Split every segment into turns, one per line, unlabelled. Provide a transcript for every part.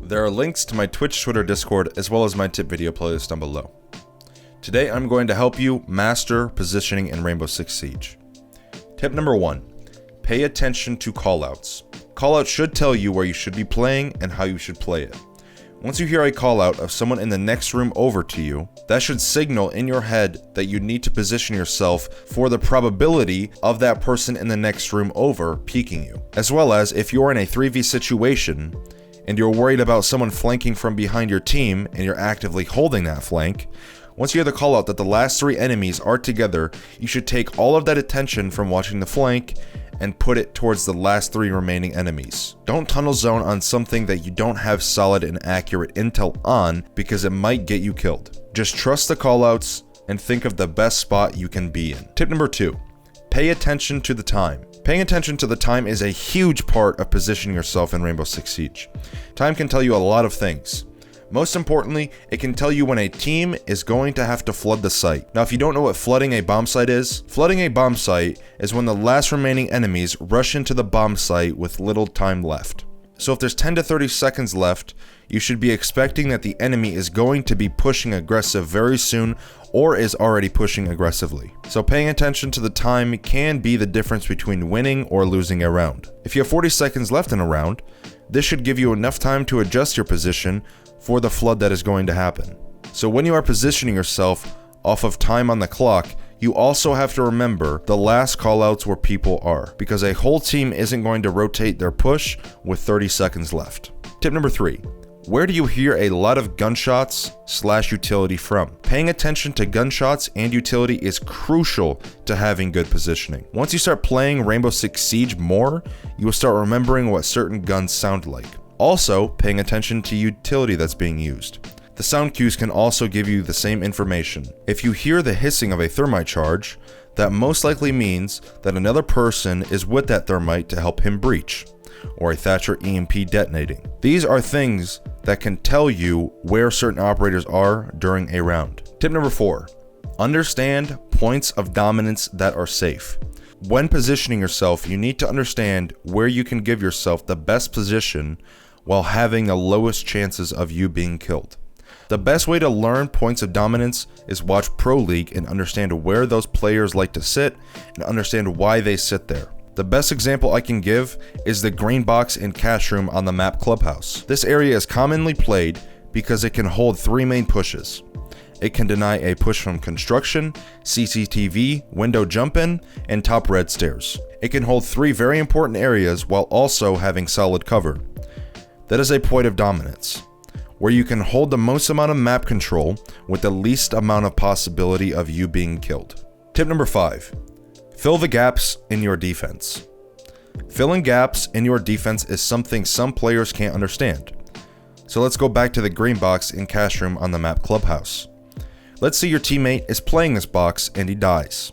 There are links to my Twitch, Twitter, Discord, as well as my tip video playlist down below. Today I'm going to help you master positioning in Rainbow Six Siege. Tip number 1. Pay attention to callouts. Callouts should tell you where you should be playing and how you should play it. Once you hear a callout of someone in the next room over to you, that should signal in your head that you need to position yourself for the probability of that person in the next room over peeking you. As well as if you're in a 3v situation and you're worried about someone flanking from behind your team and you're actively holding that flank, once you hear the callout that the last 3 enemies are together, you should take all of that attention from watching the flank and put it towards the last 3 remaining enemies. Don't tunnel zone on something that you don't have solid and accurate intel on because it might get you killed. Just trust the callouts and think of the best spot you can be in. Tip number 2. Pay attention to the time. Paying attention to the time is a huge part of positioning yourself in Rainbow Six Siege. Time can tell you a lot of things. Most importantly, it can tell you when a team is going to have to flood the site. Now, if you don't know what flooding a bomb site is when the last remaining enemies rush into the bomb site with little time left. So if there's 10 to 30 seconds left, you should be expecting that the enemy is going to be pushing aggressive very soon or is already pushing aggressively. So paying attention to the time can be the difference between winning or losing a round. If you have 40 seconds left in a round, this should give you enough time to adjust your position for the flood that is going to happen. So when you are positioning yourself off of time on the clock, you also have to remember the last callouts where people are, because a whole team isn't going to rotate their push with 30 seconds left. Tip number 3. Where do you hear a lot of gunshots / utility from? Paying attention to gunshots and utility is crucial to having good positioning. Once you start playing Rainbow Six Siege more, you will start remembering what certain guns sound like. Also, paying attention to utility that's being used. The sound cues can also give you the same information. If you hear the hissing of a thermite charge, that most likely means that another person is with that thermite to help him breach, or a Thatcher EMP detonating. These are things that can tell you where certain operators are during a round. Tip number 4. Understand points of dominance that are safe. When positioning yourself, you need to understand where you can give yourself the best position while having the lowest chances of you being killed. The best way to learn points of dominance is watch Pro League and understand where those players like to sit and understand why they sit there. The best example I can give is the green box in cash room on the map Clubhouse. This area is commonly played because it can hold 3 main pushes. It can deny a push from construction, CCTV, window jump in, and top red stairs. It can hold 3 very important areas while also having solid cover. That is a point of dominance, where you can hold the most amount of map control with the least amount of possibility of you being killed. Tip number 5. Fill the gaps in your defense. Filling gaps in your defense is something some players can't understand. So let's go back to the green box in cash room on the map Clubhouse. Let's say your teammate is playing this box and he dies.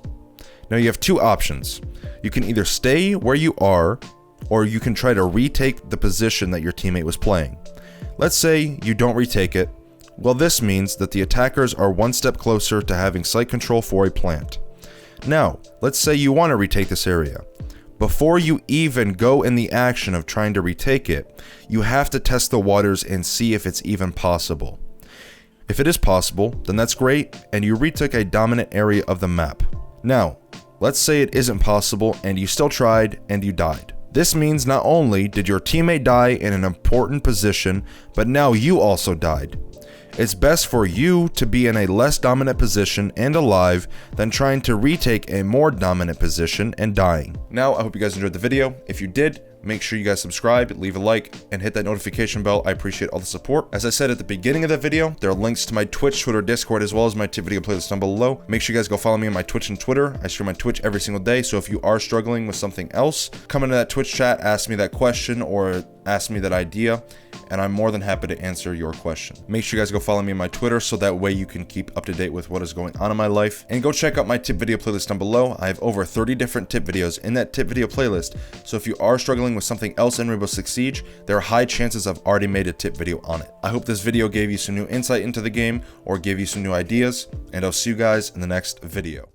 Now you have 2 options. You can either stay where you are, or you can try to retake the position that your teammate was playing. Let's say you don't retake it. Well, this means that the attackers are 1 step closer to having site control for a plant. Now, let's say you want to retake this area. Before you even go in the action of trying to retake it, you have to test the waters and see if it's even possible. If it is possible, then that's great, and you retook a dominant area of the map. Now, let's say it isn't possible and you still tried and you died. This means not only did your teammate die in an important position, but now you also died. It's best for you to be in a less dominant position and alive than trying to retake a more dominant position and dying. Now, I hope you guys enjoyed the video. If you did, make sure you guys subscribe, leave a like, and hit that notification bell. I appreciate all the support. As I said at the beginning of the video, there are links to my Twitch, Twitter, Discord, as well as my tip video playlist down below. Make sure you guys go follow me on my Twitch and Twitter. I stream on Twitch every single day, so if you are struggling with something else, come into that Twitch chat, ask me that question, or ask me that idea, and I'm more than happy to answer your question. Make sure you guys go follow me on my Twitter so that way you can keep up to date with what is going on in my life. And go check out my tip video playlist down below. I have over 30 different tip videos in that tip video playlist, so if you are struggling with something else in Rainbow Six Siege, there are high chances I've already made a tip video on it. I hope this video gave you some new insight into the game or gave you some new ideas, and I'll see you guys in the next video.